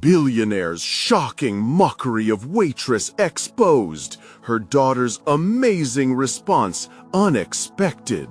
Billionaire's shocking mockery of waitress exposed. Her daughter's amazing response unexpected.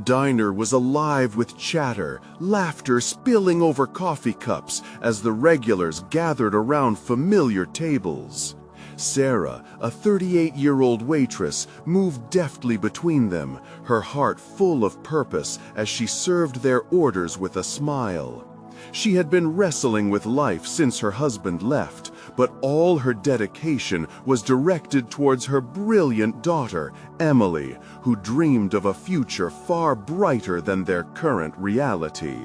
Diner was alive with chatter, laughter spilling over coffee cups as the regulars gathered around familiar tables. Sarah, a 38-year-old waitress, moved deftly between them, her heart full of purpose as she served their orders with a smile. She had been wrestling with life since her husband left, but all her dedication was directed towards her brilliant daughter, Emily, who dreamed of a future far brighter than their current reality.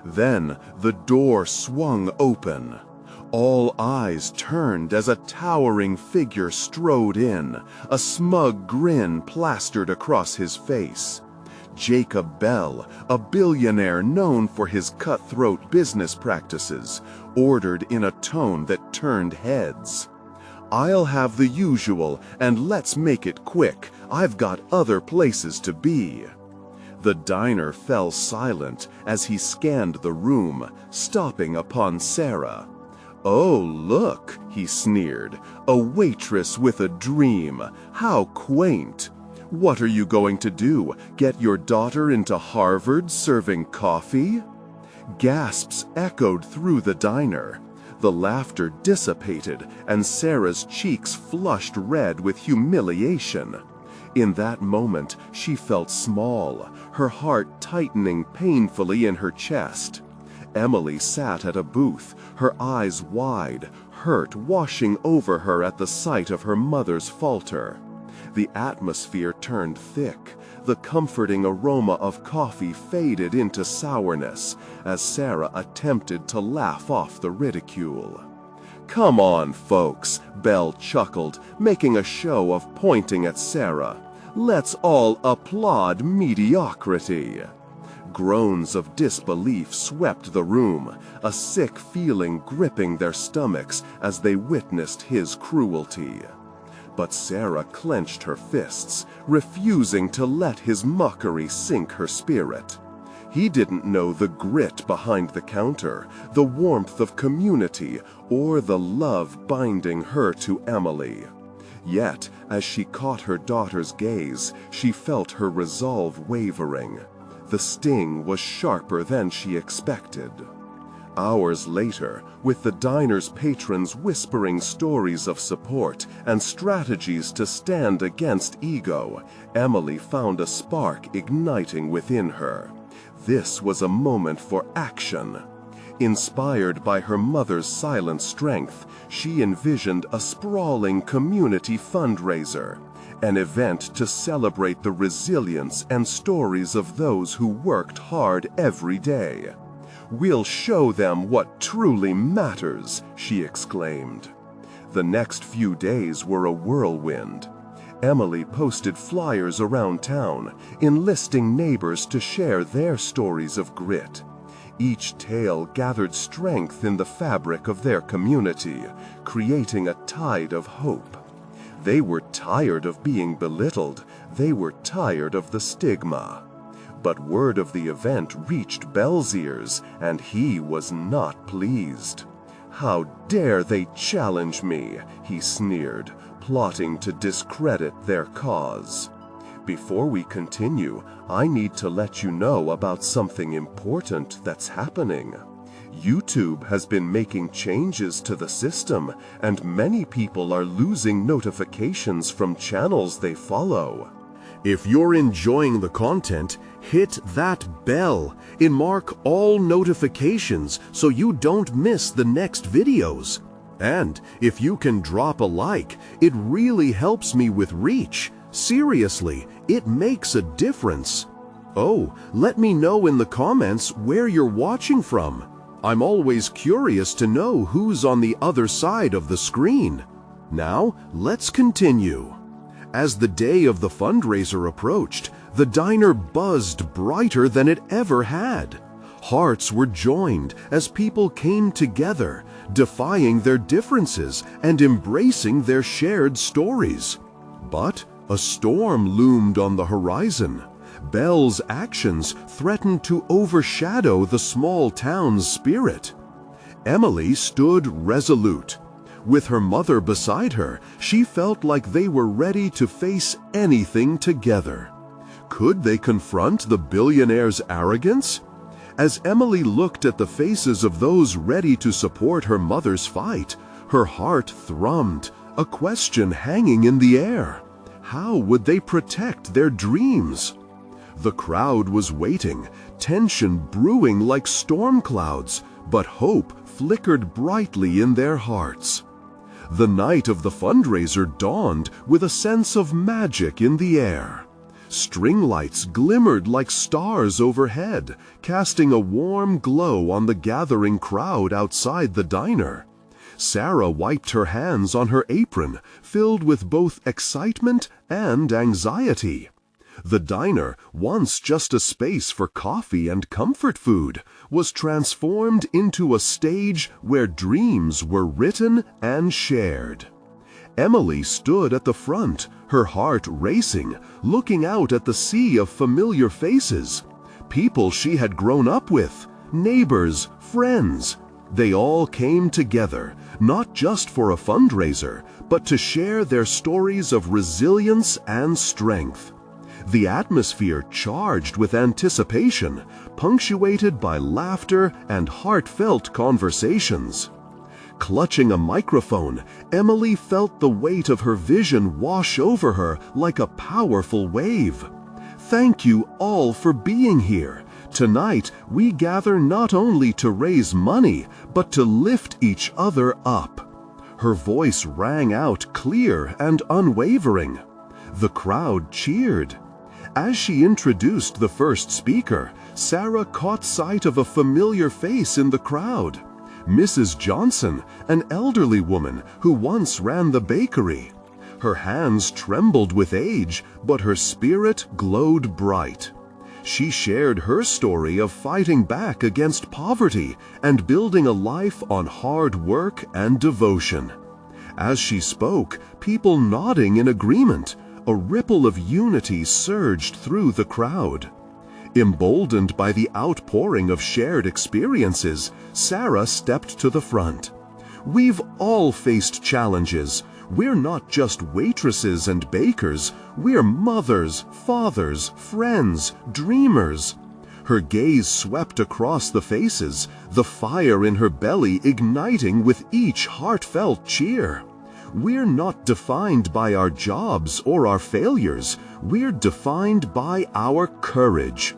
Then the door swung open. All eyes turned as a towering figure strode in, a smug grin plastered across his face. Jacob Bell, a billionaire known for his cutthroat business practices, ordered in a tone that turned heads. "I'll have the usual, and let's make it quick. I've got other places to be." The diner fell silent as he scanned the room, stopping upon Sarah. "Oh, look," he sneered, "a waitress with a dream. How quaint. What are you going to do? Get your daughter into Harvard serving coffee?" Gasps echoed through the diner. The laughter dissipated, and Sarah's cheeks flushed red with humiliation. In that moment, she felt small, her heart tightening painfully in her chest. Emily sat at a booth, her eyes wide, hurt washing over her at the sight of her mother's falter. The atmosphere turned thick. The comforting aroma of coffee faded into sourness as Sarah attempted to laugh off the ridicule. "Come on, folks," Bell chuckled, making a show of pointing at Sarah. "Let's all applaud mediocrity." Groans of disbelief swept the room, a sick feeling gripping their stomachs as they witnessed his cruelty. But Sarah clenched her fists, refusing to let his mockery sink her spirit. He didn't know the grit behind the counter, the warmth of community, or the love binding her to Emily. Yet, as she caught her daughter's gaze, she felt her resolve wavering. The sting was sharper than she expected. Hours later, with the diner's patrons whispering stories of support and strategies to stand against ego, Emily found a spark igniting within her. This was a moment for action. Inspired by her mother's silent strength, she envisioned a sprawling community fundraiser, an event to celebrate the resilience and stories of those who worked hard every day. "We'll show them what truly matters," she exclaimed. The next few days were a whirlwind. Emily posted flyers around town, enlisting neighbors to share their stories of grit. Each tale gathered strength in the fabric of their community, creating a tide of hope. They were tired of being belittled. They were tired of the stigma. But word of the event reached Bell's ears, and he was not pleased. "How dare they challenge me?" he sneered, plotting to discredit their cause. "Before we continue, I need to let you know about something important that's happening. YouTube has been making changes to the system, and many people are losing notifications from channels they follow. If you're enjoying the content, hit that bell and mark all notifications so you don't miss the next videos. And if you can drop a like, it really helps me with reach. Seriously, it makes a difference. Oh, let me know in the comments where you're watching from. I'm always curious to know who's on the other side of the screen. Now, let's continue. As the day of the fundraiser approached, the diner buzzed brighter than it ever had. Hearts were joined as people came together, defying their differences and embracing their shared stories. But a storm loomed on the horizon. Bell's actions threatened to overshadow the small town's spirit. Emily stood resolute. With her mother beside her, she felt like they were ready to face anything together. Could they confront the billionaire's arrogance? As Emily looked at the faces of those ready to support her mother's fight, her heart thrummed, a question hanging in the air. How would they protect their dreams? The crowd was waiting, tension brewing like storm clouds, but hope flickered brightly in their hearts. The night of the fundraiser dawned with a sense of magic in the air. String lights glimmered like stars overhead, casting a warm glow on the gathering crowd outside the diner. Sarah wiped her hands on her apron, filled with both excitement and anxiety. The diner, once just a space for coffee and comfort food, was transformed into a stage where dreams were written and shared. Emily stood at the front, her heart racing, looking out at the sea of familiar faces. People she had grown up with, neighbors, friends. They all came together, not just for a fundraiser, but to share their stories of resilience and strength. The atmosphere charged with anticipation, punctuated by laughter and heartfelt conversations. Clutching a microphone, Emily felt the weight of her vision wash over her like a powerful wave. Thank you all for being here. Tonight, we gather not only to raise money, but to lift each other up. Her voice rang out clear and unwavering. The crowd cheered. As she introduced the first speaker, Sarah caught sight of a familiar face in the crowd. Mrs. Johnson, an elderly woman who once ran the bakery. Her hands trembled with age, but her spirit glowed bright. She shared her story of fighting back against poverty and building a life on hard work and devotion. As she spoke, people nodding in agreement, a ripple of unity surged through the crowd. Emboldened by the outpouring of shared experiences, Sarah stepped to the front. We've all faced challenges. We're not just waitresses and bakers. We're mothers, fathers, friends, dreamers. Her gaze swept across the faces, the fire in her belly igniting with each heartfelt cheer. We're not defined by our jobs or our failures. We're defined by our courage.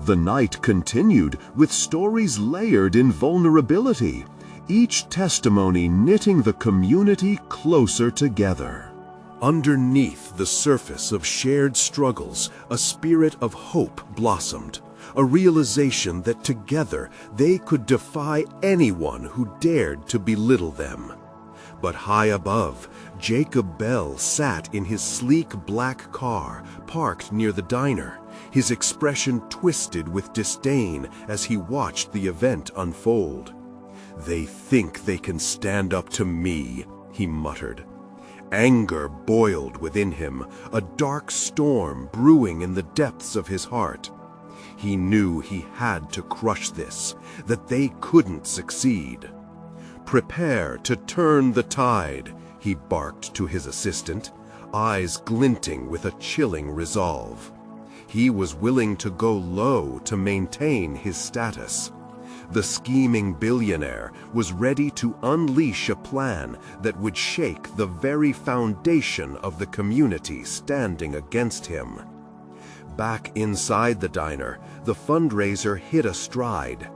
The night continued with stories layered in vulnerability, each testimony knitting the community closer together. Underneath the surface of shared struggles, a spirit of hope blossomed, a realization that together they could defy anyone who dared to belittle them. But high above, Jacob Bell sat in his sleek black car, parked near the diner, his expression twisted with disdain as he watched the event unfold. "They think they can stand up to me," he muttered. Anger boiled within him, a dark storm brewing in the depths of his heart. He knew he had to crush this, that they couldn't succeed. "Prepare to turn the tide," he barked to his assistant, eyes glinting with a chilling resolve. He was willing to go low to maintain his status. The scheming billionaire was ready to unleash a plan that would shake the very foundation of the community standing against him. Back inside the diner, the fundraiser hit a stride.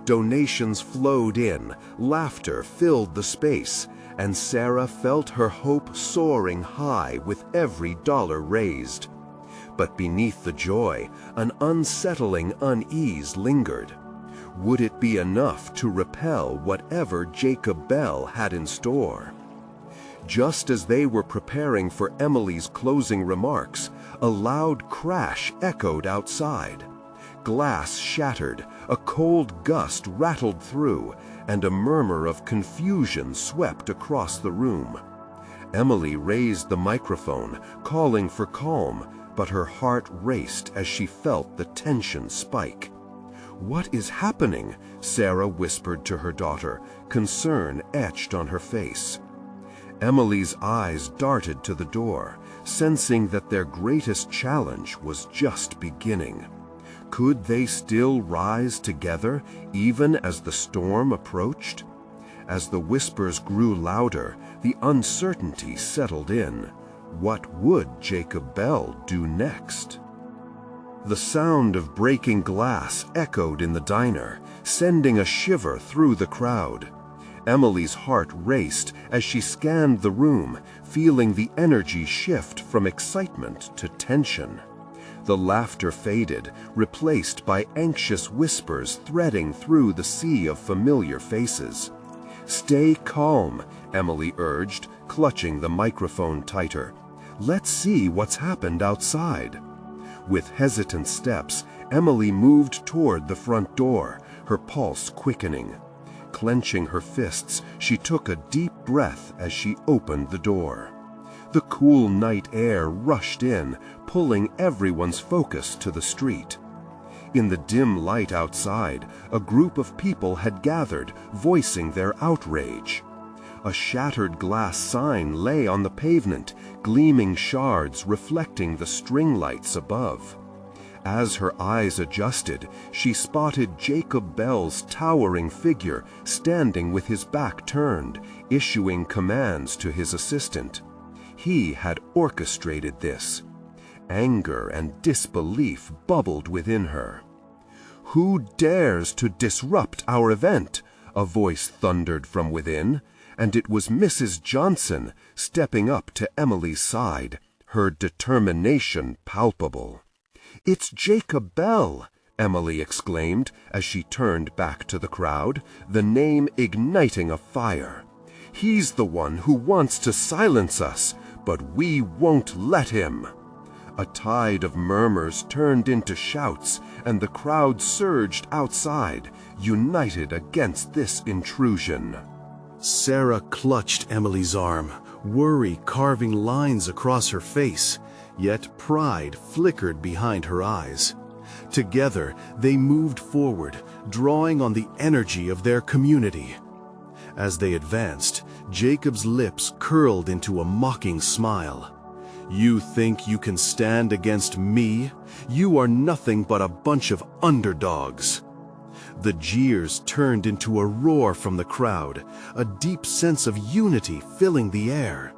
Donations flowed in, laughter filled the space, and Sarah felt her hope soaring high with every dollar raised. But beneath the joy, an unsettling unease lingered. Would it be enough to repel whatever Jacob Bell had in store? Just as they were preparing for Emily's closing remarks, a loud crash echoed outside. Glass shattered, a cold gust rattled through, and a murmur of confusion swept across the room. Emily raised the microphone, calling for calm, but her heart raced as she felt the tension spike. "What is happening?" Sarah whispered to her daughter, concern etched on her face. Emily's eyes darted to the door, sensing that their greatest challenge was just beginning. Could they still rise together, even as the storm approached? As the whispers grew louder, the uncertainty settled in. What would Jacob Bell do next? The sound of breaking glass echoed in the diner, sending a shiver through the crowd. Emily's heart raced as she scanned the room, feeling the energy shift from excitement to tension. The laughter faded, replaced by anxious whispers threading through the sea of familiar faces. "Stay calm," Emily urged, clutching the microphone tighter. "Let's see what's happened outside." With hesitant steps, Emily moved toward the front door, her pulse quickening. Clenching her fists, she took a deep breath as she opened the door. The cool night air rushed in, pulling everyone's focus to the street. In the dim light outside, a group of people had gathered, voicing their outrage. A shattered glass sign lay on the pavement, gleaming shards reflecting the string lights above. As her eyes adjusted, she spotted Jacob Bell's towering figure standing with his back turned, issuing commands to his assistant. He had orchestrated this. Anger and disbelief bubbled within her. "Who dares to disrupt our event?" a voice thundered from within, and it was Mrs. Johnson stepping up to Emily's side, her determination palpable. "It's Jacob Bell!" Emily exclaimed as she turned back to the crowd, the name igniting a fire. "He's the one who wants to silence us, but we won't let him." A tide of murmurs turned into shouts, and the crowd surged outside, united against this intrusion. Sarah clutched Emily's arm, worry carving lines across her face, yet pride flickered behind her eyes. Together, they moved forward, drawing on the energy of their community. As they advanced, Jacob's lips curled into a mocking smile. "You think you can stand against me? You are nothing but a bunch of underdogs." The jeers turned into a roar from the crowd, a deep sense of unity filling the air.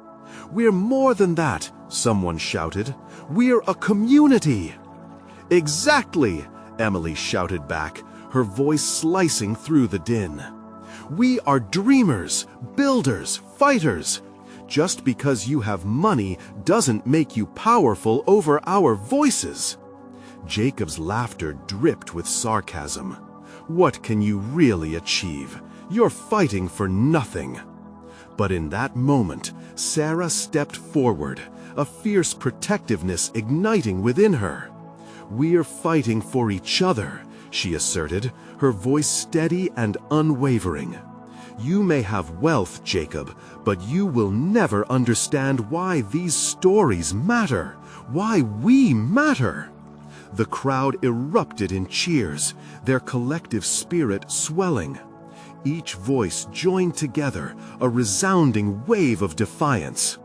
"We're more than that," someone shouted. "We're a community." "Exactly," Emily shouted back, her voice slicing through the din. "We are dreamers, builders, fighters. Just because you have money doesn't make you powerful over our voices." Jacob's laughter dripped with sarcasm. "What can you really achieve? You're fighting for nothing." But in that moment, Sarah stepped forward, a fierce protectiveness igniting within her. "We're fighting for each other," she asserted, her voice steady and unwavering. "You may have wealth, Jacob, but you will never understand why these stories matter, why we matter." The crowd erupted in cheers, their collective spirit swelling. Each voice joined together, a resounding wave of defiance.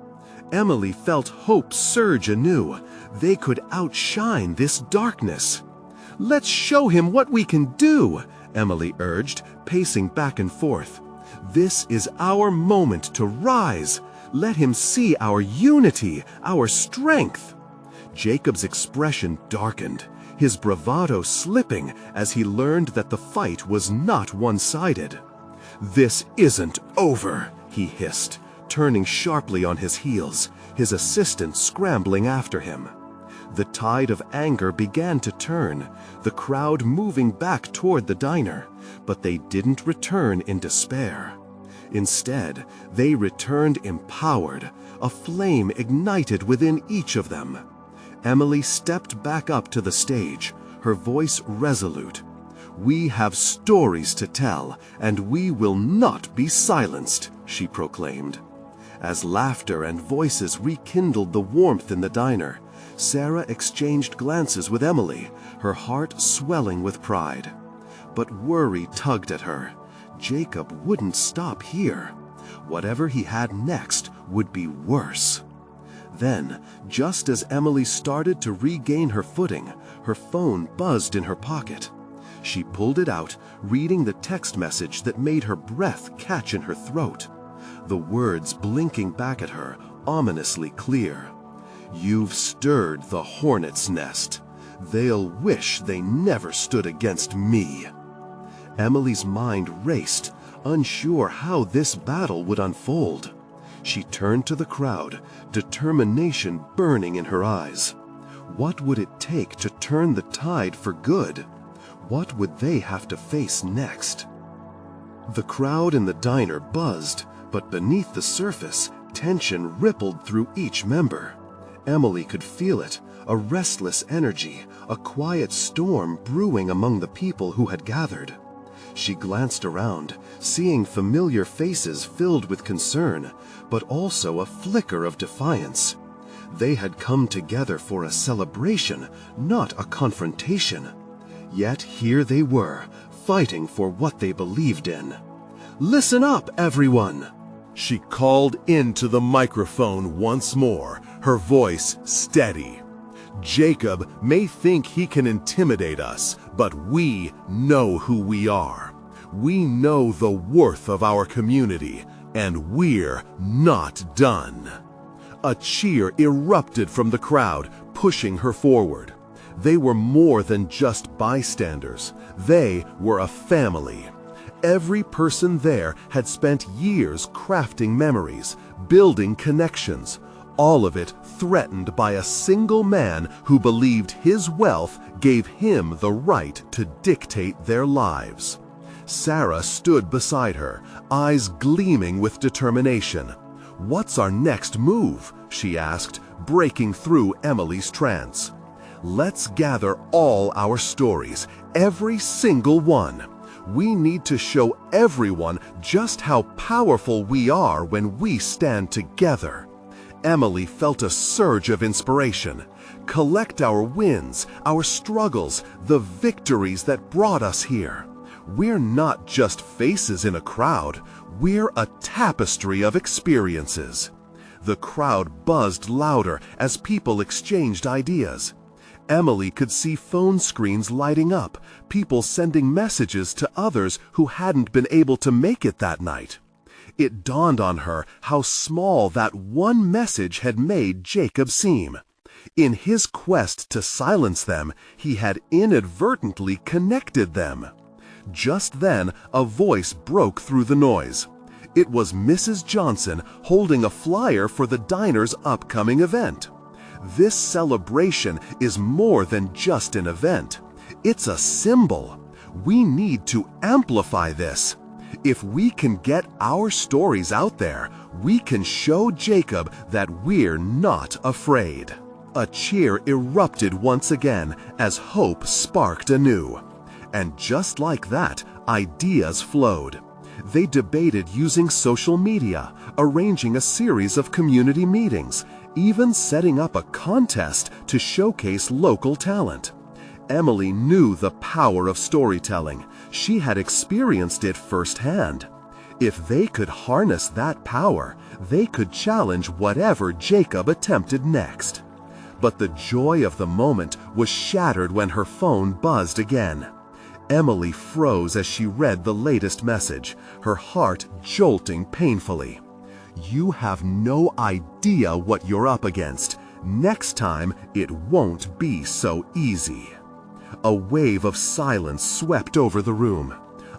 Emily felt hope surge anew. They could outshine this darkness. "Let's show him what we can do," Emily urged, pacing back and forth. "This is our moment to rise. Let him see our unity, our strength." Jacob's expression darkened, his bravado slipping as he learned that the fight was not one-sided. "This isn't over," he hissed, turning sharply on his heels, his assistant scrambling after him. The tide of anger began to turn, the crowd moving back toward the diner, but they didn't return in despair. Instead, they returned empowered, a flame ignited within each of them. Emily stepped back up to the stage, her voice resolute. "We have stories to tell, and we will not be silenced," she proclaimed. As laughter and voices rekindled the warmth in the diner, Sarah exchanged glances with Emily, her heart swelling with pride. But worry tugged at her. Jacob wouldn't stop here. Whatever he had next would be worse. Then, just as Emily started to regain her footing, her phone buzzed in her pocket. She pulled it out, reading the text message that made her breath catch in her throat. The words blinking back at her, ominously clear. "You've stirred the hornet's nest. They'll wish they never stood against me." Emily's mind raced, unsure how this battle would unfold. She turned to the crowd, determination burning in her eyes. What would it take to turn the tide for good? What would they have to face next? The crowd in the diner buzzed, but beneath the surface, tension rippled through each member. Emily could feel it, a restless energy, a quiet storm brewing among the people who had gathered. She glanced around, seeing familiar faces filled with concern, but also a flicker of defiance. They had come together for a celebration, not a confrontation. Yet here they were, fighting for what they believed in. "Listen up, everyone!" She called into the microphone once more, her voice steady. "Jacob may think he can intimidate us, but we know who we are. We know the worth of our community, and we're not done." A cheer erupted from the crowd, pushing her forward. They were more than just bystanders. They were a family. Every person there had spent years crafting memories, building connections, all of it threatened by a single man who believed his wealth gave him the right to dictate their lives. Sarah stood beside her, eyes gleaming with determination. "What's our next move?" she asked, breaking through Emily's trance. "Let's gather all our stories, every single one. We need to show everyone just how powerful we are when we stand together." Emily felt a surge of inspiration. "Collect our wins, our struggles, the victories that brought us here. We're not just faces in a crowd, we're a tapestry of experiences." The crowd buzzed louder as people exchanged ideas. Emily could see phone screens lighting up, people sending messages to others who hadn't been able to make it that night. It dawned on her how small that one message had made Jacob seem. In his quest to silence them, he had inadvertently connected them. Just then, a voice broke through the noise. It was Mrs. Johnson holding a flyer for the diner's upcoming event. This celebration is more than just an event. It's a symbol. We need to amplify this. If we can get our stories out there, we can show Jacob that we're not afraid. A cheer erupted once again as hope sparked anew. And just like that, ideas flowed. They debated using social media, arranging a series of community meetings, even setting up a contest to showcase local talent. Emily knew the power of storytelling. She had experienced it firsthand. If they could harness that power, they could challenge whatever Jacob attempted next. But the joy of the moment was shattered when her phone buzzed again. Emily froze as she read the latest message, her heart jolting painfully. "You have no idea what you're up against. Next time, it won't be so easy." A wave of silence swept over the room.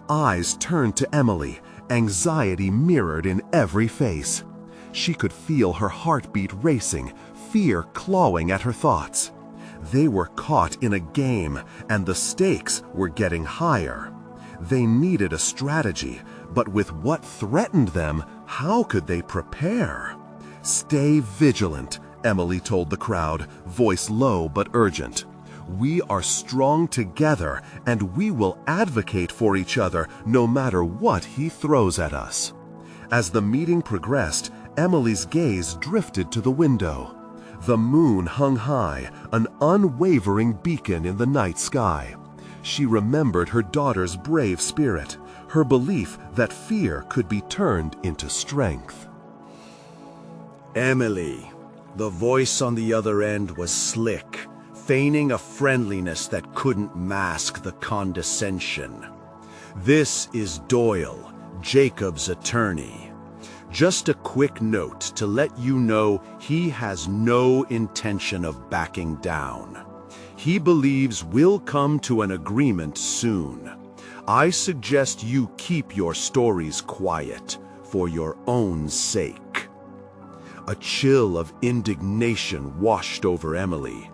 Eyes turned to Emily, anxiety mirrored in every face. She could feel her heartbeat racing, fear clawing at her thoughts. They were caught in a game, and the stakes were getting higher. They needed a strategy, but with what threatened them, how could they prepare? "Stay vigilant," Emily told the crowd, voice low but urgent. "We are strong together, and we will advocate for each other no matter what he throws at us." As the meeting progressed, Emily's gaze drifted to the window. The moon hung high, an unwavering beacon in the night sky. She remembered her daughter's brave spirit, her belief that fear could be turned into strength. Emily. The voice on the other end was slick, feigning a friendliness that couldn't mask the condescension. This is Doyle, Jacob's attorney. Just a quick note to let you know he has no intention of backing down. He believes we'll come to an agreement soon. I suggest you keep your stories quiet for your own sake. A chill of indignation washed over Emily.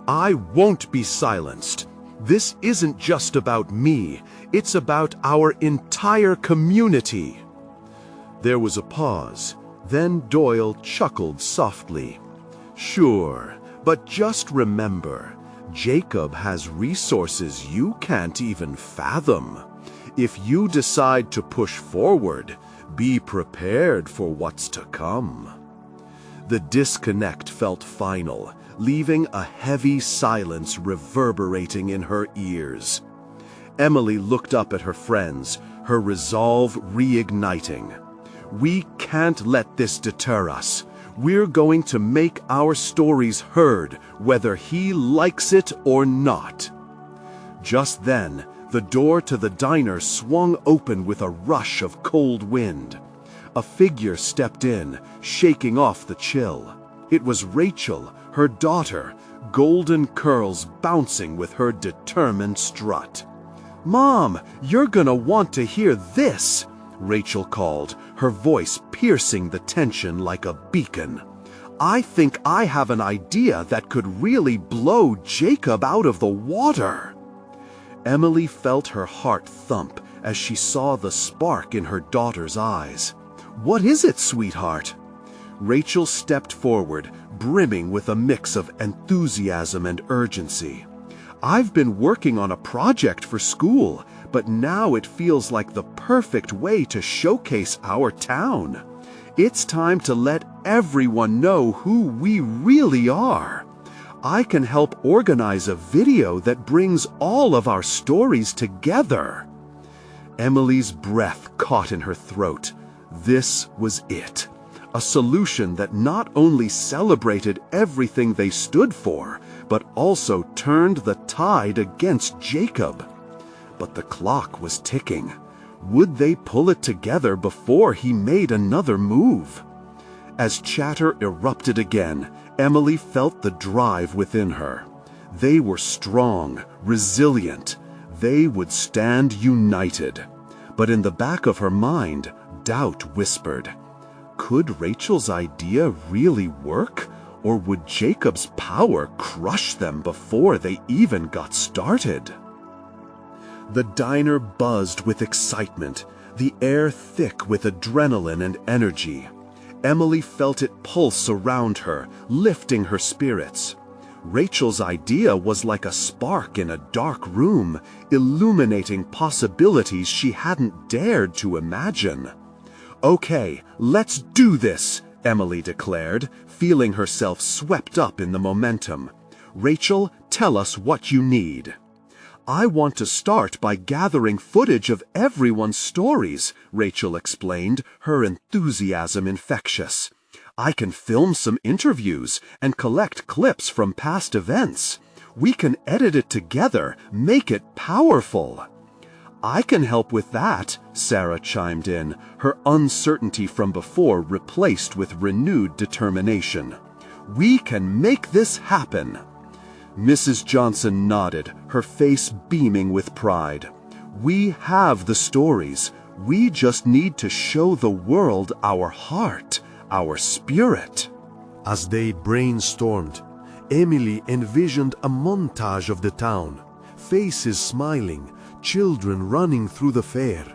I won't be silenced. This isn't just about me. It's about our entire community. There was a pause. Then Doyle chuckled softly. Sure, but just remember, Jacob has resources you can't even fathom. If you decide to push forward, be prepared for what's to come. The disconnect felt final, leaving a heavy silence reverberating in her ears. Emily looked up at her friends, her resolve reigniting. We can't let this deter us. We're going to make our stories heard, whether he likes it or not. Just then, the door to the diner swung open with a rush of cold wind. A figure stepped in, shaking off the chill. It was Rachel, her daughter, golden curls bouncing with her determined strut. "Mom, you're gonna want to hear this," Rachel called, her voice piercing the tension like a beacon. "I think I have an idea that could really blow Jacob out of the water." Emily felt her heart thump as she saw the spark in her daughter's eyes. "What is it, sweetheart?" Rachel stepped forward, brimming with a mix of enthusiasm and urgency. "I've been working on a project for school, but now it feels like the perfect way to showcase our town. It's time to let everyone know who we really are. I can help organize a video that brings all of our stories together." Emily's breath caught in her throat. This was it. A solution that not only celebrated everything they stood for, but also turned the tide against Jacob. But the clock was ticking. Would they pull it together before he made another move? As chatter erupted again, Emily felt the drive within her. They were strong, resilient. They would stand united. But in the back of her mind, doubt whispered. Could Rachel's idea really work? Or would Jacob's power crush them before they even got started? The diner buzzed with excitement, the air thick with adrenaline and energy. Emily felt it pulse around her, lifting her spirits. Rachel's idea was like a spark in a dark room, illuminating possibilities she hadn't dared to imagine. "Okay, let's do this," Emily declared, feeling herself swept up in the momentum. "Rachel, tell us what you need." "I want to start by gathering footage of everyone's stories," Rachel explained, her enthusiasm infectious. "I can film some interviews and collect clips from past events. We can edit it together, make it powerful." "I can help with that," Sarah chimed in, her uncertainty from before replaced with renewed determination. "We can make this happen." Mrs. Johnson nodded, her face beaming with pride. "We have the stories. We just need to show the world our heart, our spirit." As they brainstormed, Emily envisioned a montage of the town, faces smiling, children running through the fair,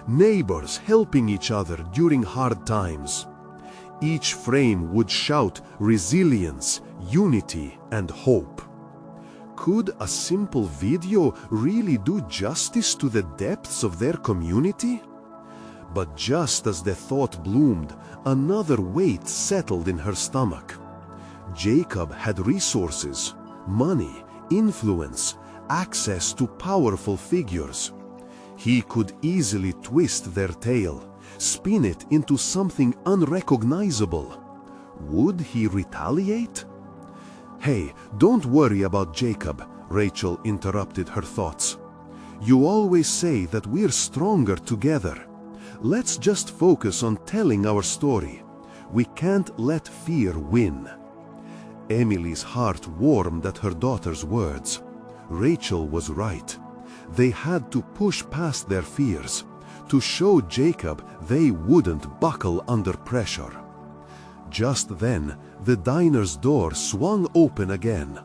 neighbors helping each other during hard times. Each frame would shout resilience, unity, and hope. Could a simple video really do justice to the depths of their community? But just as the thought bloomed, another weight settled in her stomach. Jacob had resources, money, influence, access to powerful figures. He could easily twist their tale, spin it into something unrecognizable. Would he retaliate? "Hey, don't worry about Jacob," Rachel interrupted her thoughts. "You always say that we're stronger together. Let's just focus on telling our story. We can't let fear win." Emily's heart warmed at her daughter's words. Rachel was right. They had to push past their fears, to show Jacob they wouldn't buckle under pressure. Just then, the diner's door swung open again.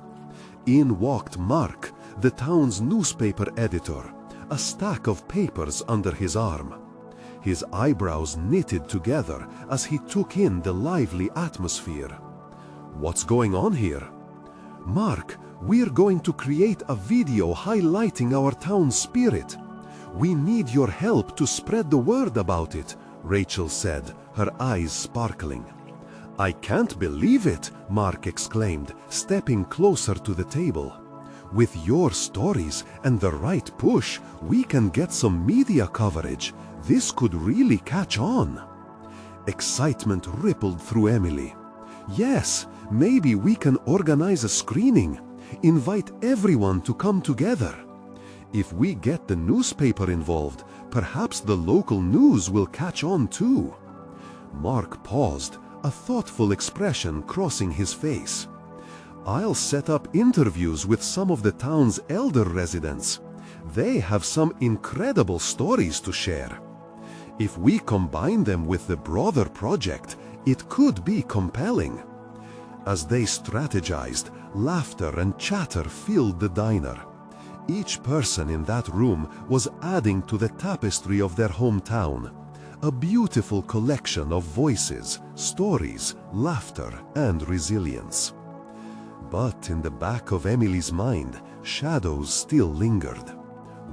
In walked Mark, the town's newspaper editor, a stack of papers under his arm. His eyebrows knitted together as he took in the lively atmosphere. "What's going on here?" "Mark, we're going to create a video highlighting our town's spirit. We need your help to spread the word about it," Rachel said, her eyes sparkling. "I can't believe it," Mark exclaimed, stepping closer to the table. "With your stories and the right push, we can get some media coverage. This could really catch on." Excitement rippled through Emily. "Yes, maybe we can organize a screening. Invite everyone to come together. If we get the newspaper involved, perhaps the local news will catch on too." Mark paused, a thoughtful expression crossing his face. "I'll set up interviews with some of the town's elder residents. They have some incredible stories to share. If we combine them with the broader project, it could be compelling." As they strategized, laughter and chatter filled the diner. Each person in that room was adding to the tapestry of their hometown, a beautiful collection of voices, stories, laughter, and resilience. But in the back of Emily's mind, shadows still lingered.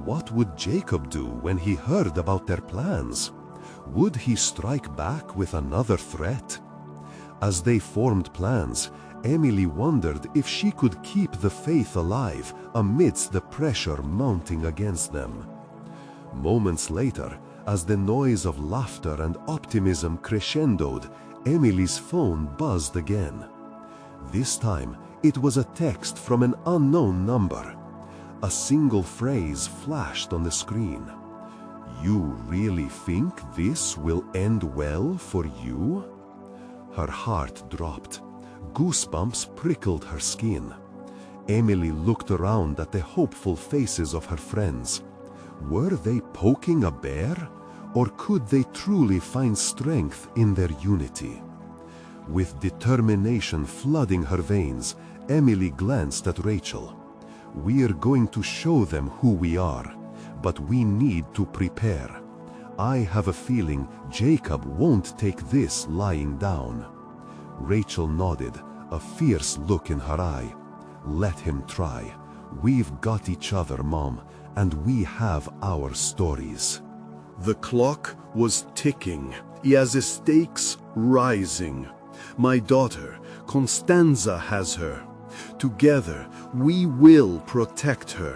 What would Jacob do when he heard about their plans? Would he strike back with another threat? As they formed plans, Emily wondered if she could keep the faith alive amidst the pressure mounting against them. Moments later, as the noise of laughter and optimism crescendoed, Emily's phone buzzed again. This time, it was a text from an unknown number. A single phrase flashed on the screen. "You really think this will end well for you?" Her heart dropped. Goosebumps prickled her skin. Emily looked around at the hopeful faces of her friends. Were they poking a bear, or could they truly find strength in their unity? With determination flooding her veins, Emily glanced at Rachel. "We're going to show them who we are, but we need to prepare. I have a feeling Jacob won't take this lying down." Rachel nodded, a fierce look in her eye. "Let him try. We've got each other, Mom, and we have our stories." The clock was ticking, as the stakes rising. My daughter, Constanza, has her. Together, we will protect her.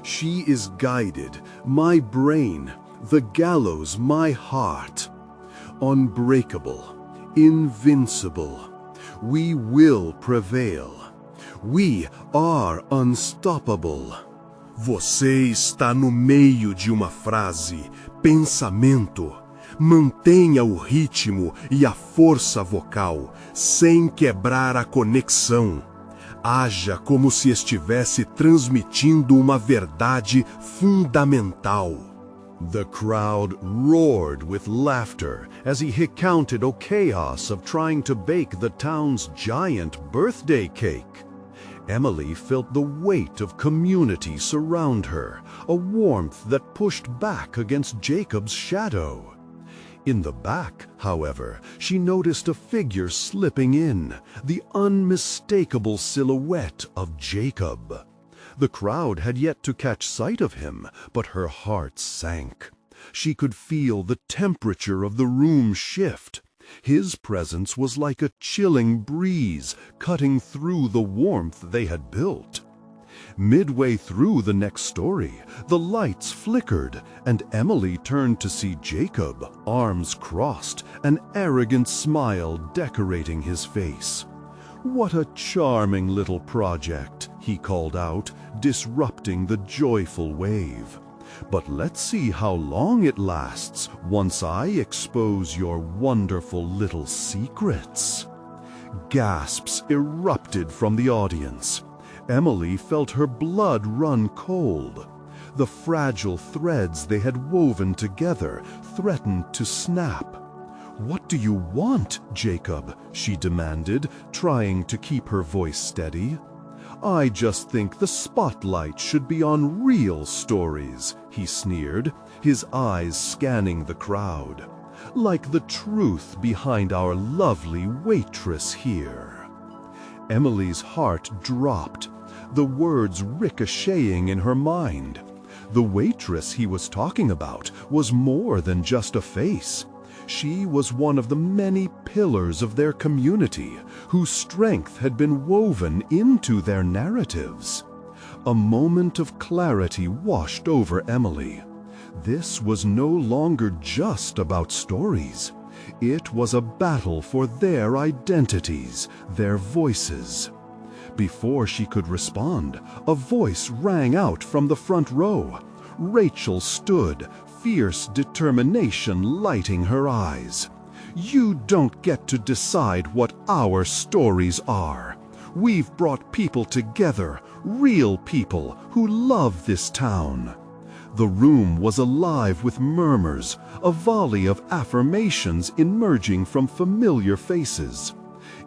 She is guided, my brain, the gallows, my heart. Unbreakable, invincible. We will prevail. We are unstoppable. Você está no meio de uma frase, pensamento. Mantenha o ritmo e a força vocal, sem quebrar a conexão. Haja como se estivesse transmitindo uma verdade fundamental. The crowd roared with laughter as he recounted the chaos of trying to bake the town's giant birthday cake. Emily felt the weight of community surround her, a warmth that pushed back against Jacob's shadow. In the back, however, she noticed a figure slipping in, the unmistakable silhouette of Jacob. The crowd had yet to catch sight of him, but her heart sank. She could feel the temperature of the room shift. His presence was like a chilling breeze cutting through the warmth they had built. Midway through the next story, the lights flickered, and Emily turned to see Jacob, arms crossed, an arrogant smile decorating his face. "What a charming little project," he called out, disrupting the joyful wave. "But let's see how long it lasts once I expose your wonderful little secrets." Gasps erupted from the audience. Emily felt her blood run cold. The fragile threads they had woven together threatened to snap. "What do you want, Jacob?" she demanded, trying to keep her voice steady. "I just think the spotlight should be on real stories," he sneered, his eyes scanning the crowd. "Like the truth behind our lovely waitress here." Emily's heart dropped, the words ricocheting in her mind. The waitress he was talking about was more than just a face. She was one of the many pillars of their community, whose strength had been woven into their narratives. A moment of clarity washed over Emily. This was no longer just about stories. It was a battle for their identities, their voices. Before she could respond, a voice rang out from the front row. Rachel stood, fierce determination lighting her eyes. "You don't get to decide what our stories are. We've brought people together, real people who love this town." The room was alive with murmurs, a volley of affirmations emerging from familiar faces.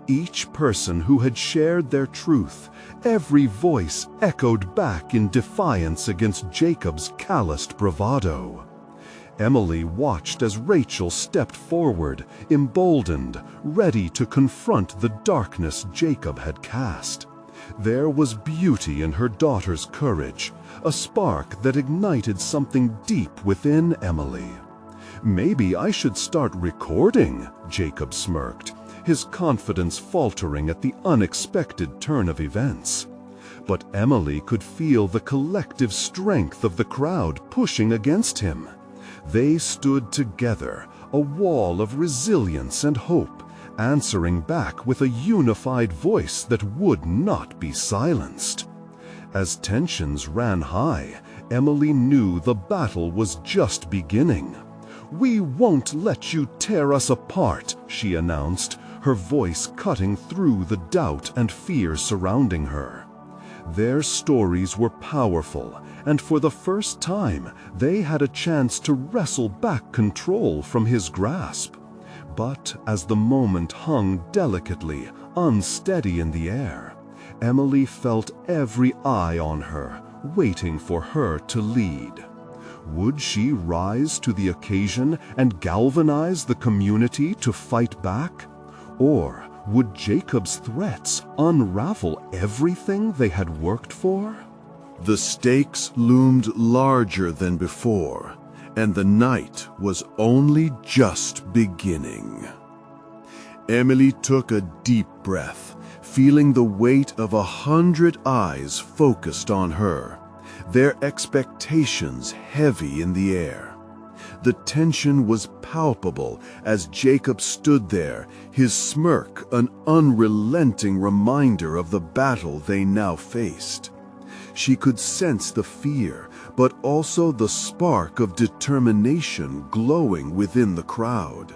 Each person who had shared their truth, every voice echoed back in defiance against Jacob's calloused bravado. Emily watched as Rachel stepped forward, emboldened, ready to confront the darkness Jacob had cast. There was beauty in her daughter's courage, a spark that ignited something deep within Emily. "Maybe I should start recording," Jacob smirked, his confidence faltering at the unexpected turn of events. But Emily could feel the collective strength of the crowd pushing against him. They stood together, a wall of resilience and hope, answering back with a unified voice that would not be silenced. As tensions ran high, Emily knew the battle was just beginning. "We won't let you tear us apart," she announced, her voice cutting through the doubt and fear surrounding her. Their stories were powerful, and for the first time, they had a chance to wrestle back control from his grasp. But as the moment hung delicately, unsteady in the air, Emily felt every eye on her, waiting for her to lead. Would she rise to the occasion and galvanize the community to fight back? Or would Jacob's threats unravel everything they had worked for? The stakes loomed larger than before, and the night was only just beginning. Emily took a deep breath, feeling the weight of 100 eyes focused on her, their expectations heavy in the air. The tension was palpable as Jacob stood there, his smirk an unrelenting reminder of the battle they now faced. She could sense the fear, but also the spark of determination glowing within the crowd.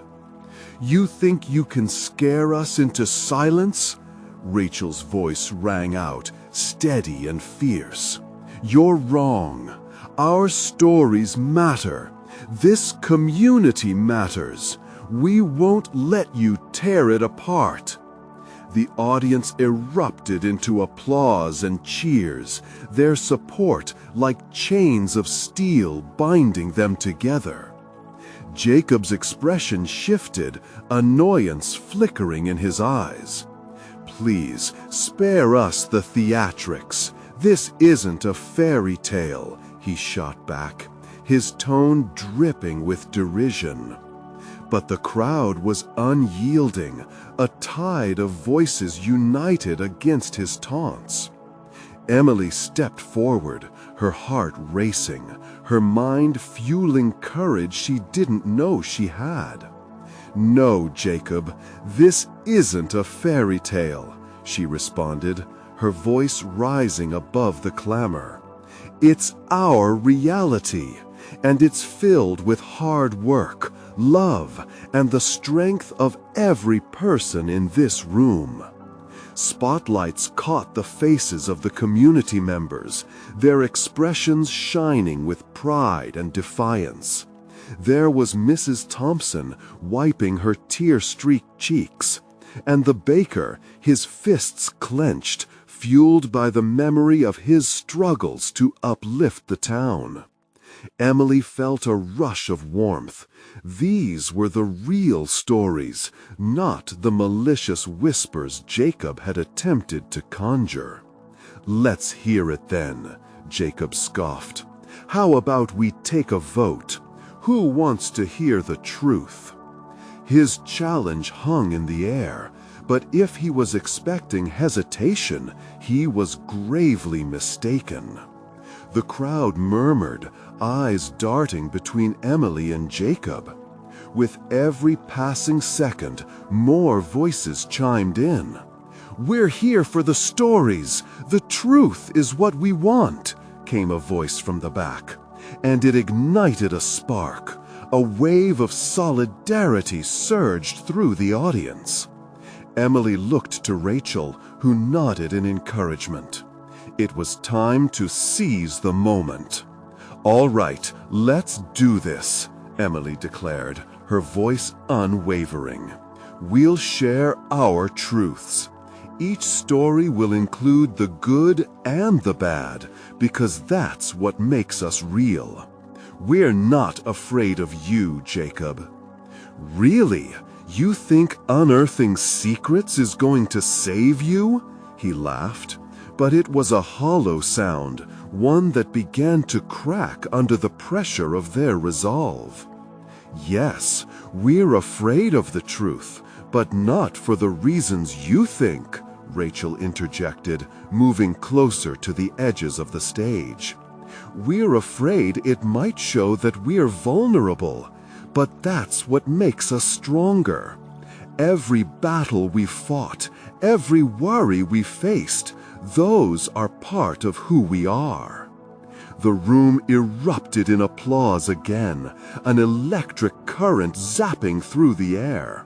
"You think you can scare us into silence?" Rachel's voice rang out, steady and fierce. "You're wrong. Our stories matter. This community matters. We won't let you tear it apart." The audience erupted into applause and cheers, their support like chains of steel binding them together. Jacob's expression shifted, annoyance flickering in his eyes. "Please, spare us the theatrics. This isn't a fairy tale," he shot back, his tone dripping with derision. But the crowd was unyielding, a tide of voices united against his taunts. Emily stepped forward, her heart racing, her mind fueling courage she didn't know she had. "No, Jacob, this isn't a fairy tale," she responded, her voice rising above the clamor. "It's our reality, and it's filled with hard work, love, and the strength of every person in this room." Spotlights caught the faces of the community members, their expressions shining with pride and defiance. There was Mrs. Thompson wiping her tear-streaked cheeks, and the baker, his fists clenched, fueled by the memory of his struggles to uplift the town. Emily felt a rush of warmth. These were the real stories, not the malicious whispers Jacob had attempted to conjure. "Let's hear it then," Jacob scoffed. "How about we take a vote? Who wants to hear the truth?" His challenge hung in the air, but if he was expecting hesitation, he was gravely mistaken. The crowd murmured, eyes darting between Emily and Jacob. With every passing second, more voices chimed in. "We're here for the stories. The truth is what we want," came a voice from the back. And it ignited a spark. A wave of solidarity surged through the audience. Emily looked to Rachel, who nodded in encouragement. It was time to seize the moment. "All right, let's do this," Emily declared, her voice unwavering. "We'll share our truths. Each story will include the good and the bad, because that's what makes us real. We're not afraid of you, Jacob." "Really? You think unearthing secrets is going to save you?" He laughed. But it was a hollow sound, one that began to crack under the pressure of their resolve. "Yes, we're afraid of the truth, but not for the reasons you think," Rachel interjected, moving closer to the edges of the stage. "We're afraid it might show that we're vulnerable, but that's what makes us stronger. Every battle we fought, every worry we faced, those are part of who we are." The room erupted in applause again, an electric current zapping through the air.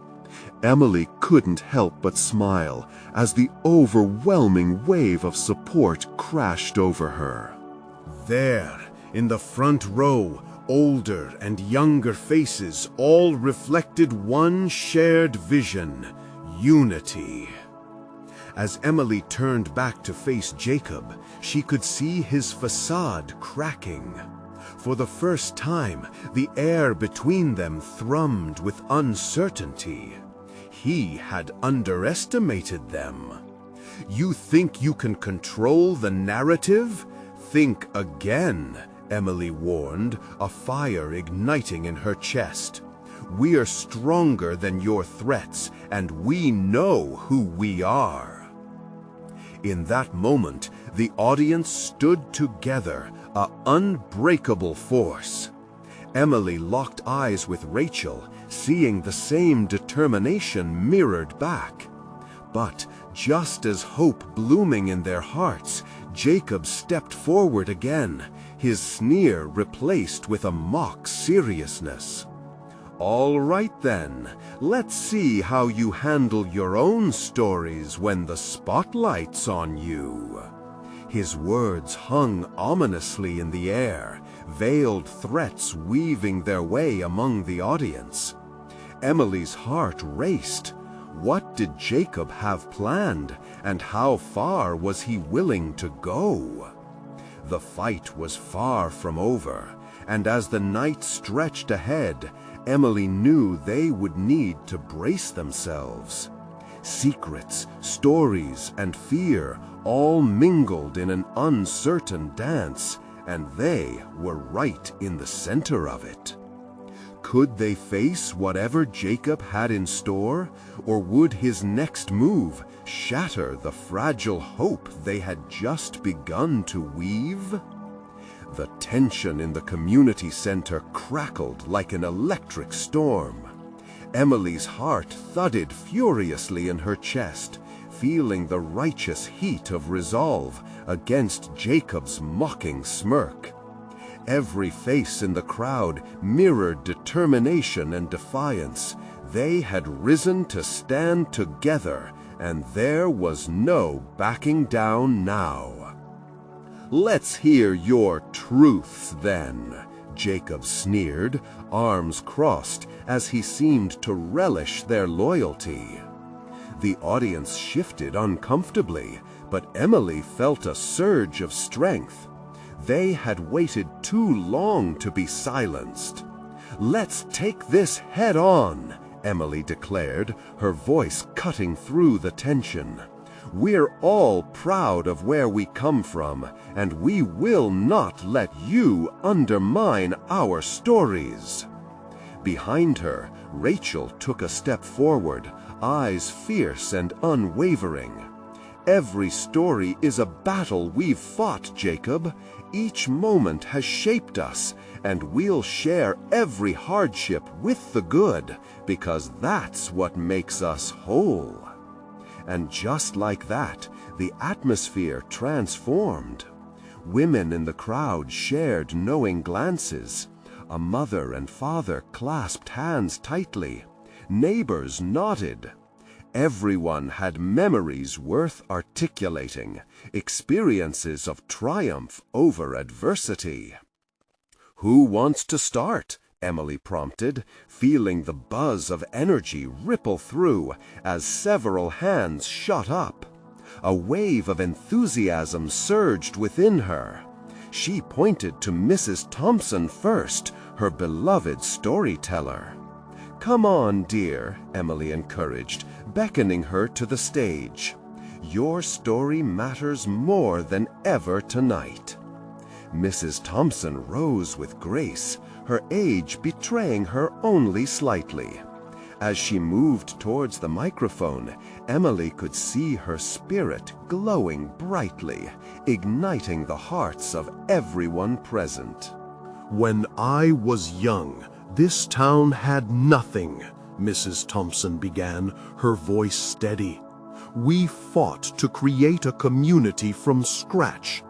Emily couldn't help but smile as the overwhelming wave of support crashed over her. There, in the front row, older and younger faces all reflected one shared vision: unity. As Emily turned back to face Jacob, she could see his facade cracking. For the first time, the air between them thrummed with uncertainty. He had underestimated them. "You think you can control the narrative? Think again," Emily warned, a fire igniting in her chest. "We're stronger than your threats, and we know who we are." In that moment, the audience stood together, an unbreakable force. Emily locked eyes with Rachel, seeing the same determination mirrored back. But just as hope blooming in their hearts, Jacob stepped forward again, his sneer replaced with a mock seriousness. "All right then, let's see how you handle your own stories when the spotlight's on you." His words hung ominously in the air, veiled threats weaving their way among the audience. Emily's heart raced. What did Jacob have planned, and how far was he willing to go? The fight was far from over, and as the night stretched ahead, Emily knew they would need to brace themselves. Secrets, stories, and fear all mingled in an uncertain dance, and they were right in the center of it. Could they face whatever Jacob had in store, or would his next move shatter the fragile hope they had just begun to weave? The tension in the community center crackled like an electric storm. Emily's heart thudded furiously in her chest, feeling the righteous heat of resolve against Jacob's mocking smirk. Every face in the crowd mirrored determination and defiance. They had risen to stand together, and there was no backing down now. "Let's hear your truths, then," Jacob sneered, arms crossed, as he seemed to relish their loyalty. The audience shifted uncomfortably, but Emily felt a surge of strength. They had waited too long to be silenced. "Let's take this head on," Emily declared, her voice cutting through the tension. "We're all proud of where we come from, and we will not let you undermine our stories." Behind her, Rachel took a step forward, eyes fierce and unwavering. "Every story is a battle we've fought, Jacob. Each moment has shaped us, and we'll share every hardship with the good, because that's what makes us whole." And just like that, the atmosphere transformed. Women in the crowd shared knowing glances. A mother and father clasped hands tightly. Neighbors nodded. Everyone had memories worth articulating, experiences of triumph over adversity. "Who wants to start?" Emily prompted, feeling the buzz of energy ripple through as several hands shot up. A wave of enthusiasm surged within her. She pointed to Mrs. Thompson first, her beloved storyteller. "Come on, dear," Emily encouraged, beckoning her to the stage. "Your story matters more than ever tonight." Mrs. Thompson rose with grace, her age betraying her only slightly. As she moved towards the microphone, Emily could see her spirit glowing brightly, igniting the hearts of everyone present. "When I was young, this town had nothing," Mrs. Thompson began, her voice steady. "We fought to create a community from scratch.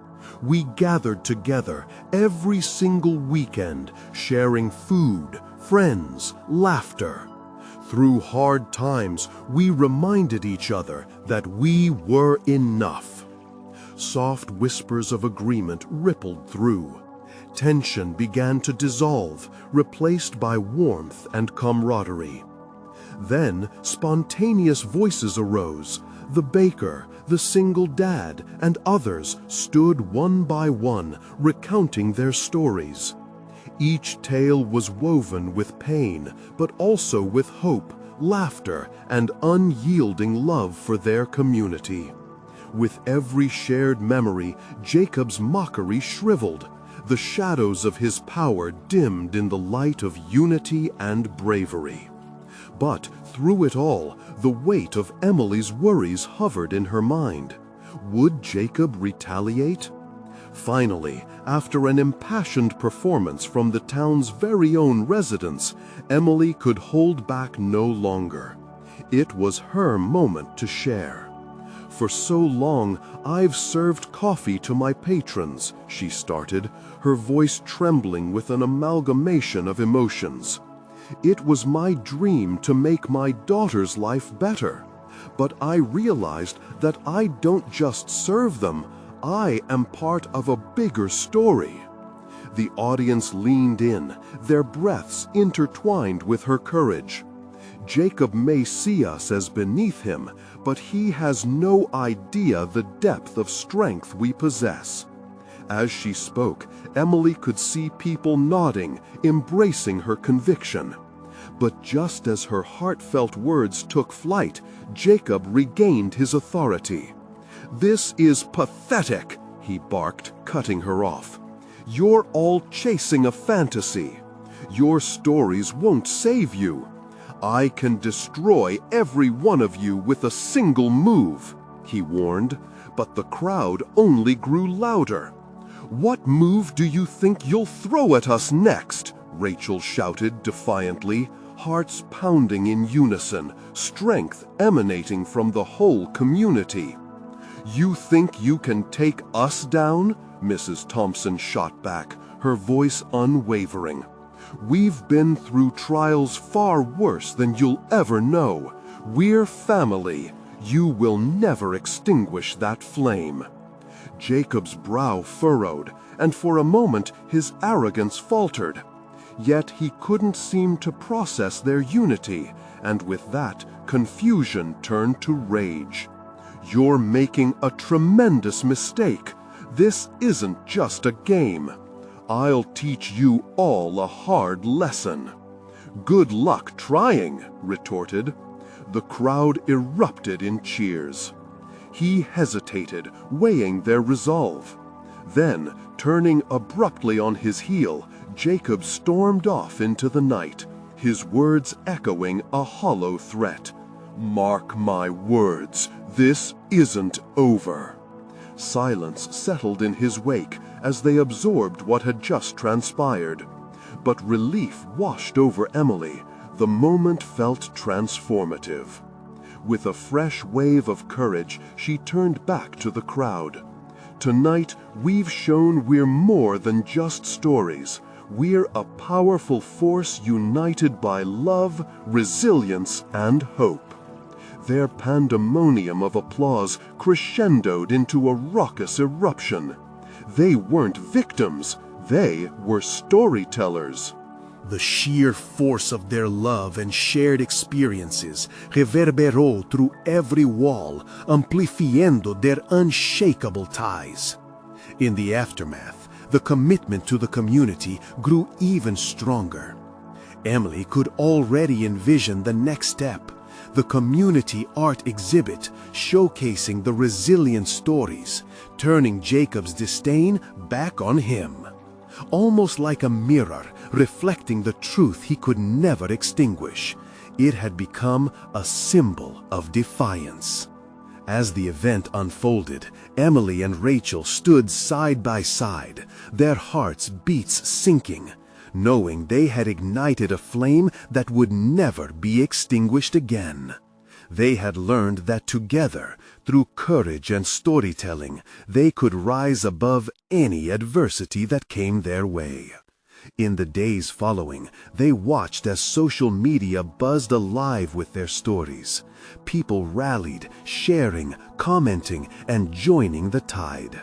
We gathered together every single weekend, sharing food, friends, laughter. Through hard times, we reminded each other that we were enough." Soft whispers of agreement rippled through. Tension began to dissolve, replaced by warmth and camaraderie. Then spontaneous voices arose. The baker, the single dad, and others stood one by one, recounting their stories. Each tale was woven with pain, but also with hope, laughter, and unyielding love for their community. With every shared memory, Jacob's mockery shriveled. The shadows of his power dimmed in the light of unity and bravery. But through it all, the weight of Emily's worries hovered in her mind. Would Jacob retaliate? Finally, after an impassioned performance from the town's very own residents, Emily could hold back no longer. It was her moment to share. "For so long, I've served coffee to my patrons," she started, her voice trembling with an amalgamation of emotions. "It was my dream to make my daughter's life better. But I realized that I don't just serve them, I am part of a bigger story." The audience leaned in, their breaths intertwined with her courage. "Jacob may see us as beneath him, but he has no idea the depth of strength we possess." As she spoke, Emily could see people nodding, embracing her conviction. But just as her heartfelt words took flight, Jacob regained his authority. "This is pathetic," he barked, cutting her off. "You're all chasing a fantasy. Your stories won't save you. I can destroy every one of you with a single move, he warned, but the crowd only grew louder. What move do you think you'll throw at us next? Rachel shouted defiantly, hearts pounding in unison, strength emanating from the whole community. You think you can take us down? Mrs. Thompson shot back, her voice unwavering. We've been through trials far worse than you'll ever know. We're family. You will never extinguish that flame. Jacob's brow furrowed, and for a moment his arrogance faltered. Yet he couldn't seem to process their unity, and with that, confusion turned to rage. You're making a tremendous mistake. This isn't just a game. I'll teach you all a hard lesson. Good luck trying, retorted. The crowd erupted in cheers. He hesitated, weighing their resolve. Then, turning abruptly on his heel, Jacob stormed off into the night, his words echoing a hollow threat. Mark my words, this isn't over. Silence settled in his wake as they absorbed what had just transpired. But relief washed over Emily. The moment felt transformative. With a fresh wave of courage, she turned back to the crowd. Tonight, we've shown we're more than just stories. We're a powerful force united by love, resilience, and hope. Their pandemonium of applause crescendoed into a raucous eruption. They weren't victims, they were storytellers. The sheer force of their love and shared experiences reverberó through every wall, amplifiando their unshakable ties. In the aftermath, the commitment to the community grew even stronger. Emily could already envision the next step. The community art exhibit showcasing the resilient stories, turning Jacob's disdain back on him. Almost like a mirror reflecting the truth he could never extinguish, it had become a symbol of defiance. As the event unfolded, Emily and Rachel stood side by side, their hearts' beats sinking, knowing they had ignited a flame that would never be extinguished again. They had learned that together, through courage and storytelling, they could rise above any adversity that came their way. In the days following, they watched as social media buzzed alive with their stories. People rallied, sharing, commenting, and joining the tide.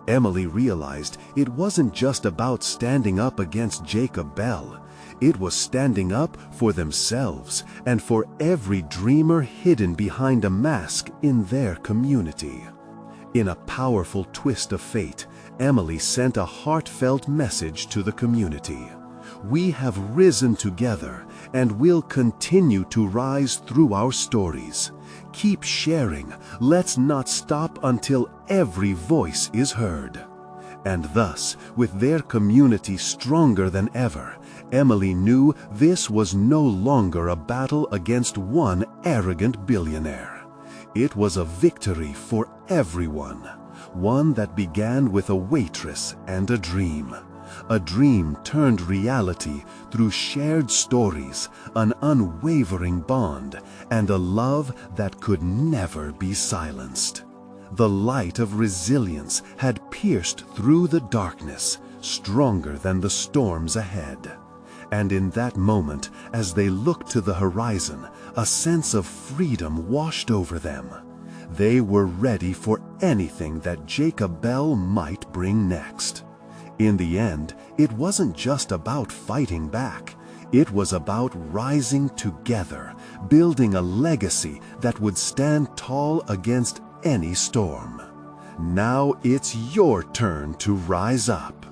Emily realized it wasn't just about standing up against Jacob Bell. It was standing up for themselves and for every dreamer hidden behind a mask in their community. In a powerful twist of fate, Emily sent a heartfelt message to the community. We have risen together and will continue to rise through our stories. Keep sharing. Let's not stop until every voice is heard. And thus, with their community stronger than ever, Emily knew this was no longer a battle against one arrogant billionaire. It was a victory for everyone, one that began with a waitress and a dream turned reality through shared stories, an unwavering bond, and a love that could never be silenced. The light of resilience had pierced through the darkness, stronger than the storms ahead. And in that moment, as they looked to the horizon, a sense of freedom washed over them. They were ready for anything that Jacob Bell might bring next. In the end, it wasn't just about fighting back. It was about rising together, building a legacy that would stand tall against any storm. Now it's your turn to rise up.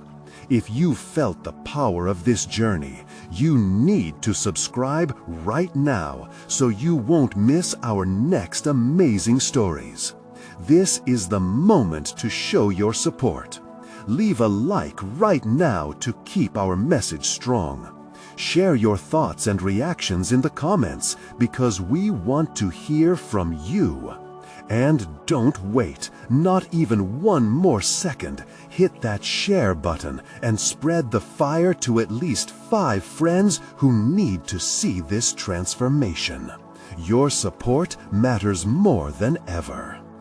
If you felt the power of this journey, you need to subscribe right now so you won't miss our next amazing stories. This is the moment to show your support. Leave a like right now to keep our message strong. Share your thoughts and reactions in the comments because we want to hear from you. And don't wait, not even one more second. Hit that share button and spread the fire to at least 5 friends who need to see this transformation. Your support matters more than ever.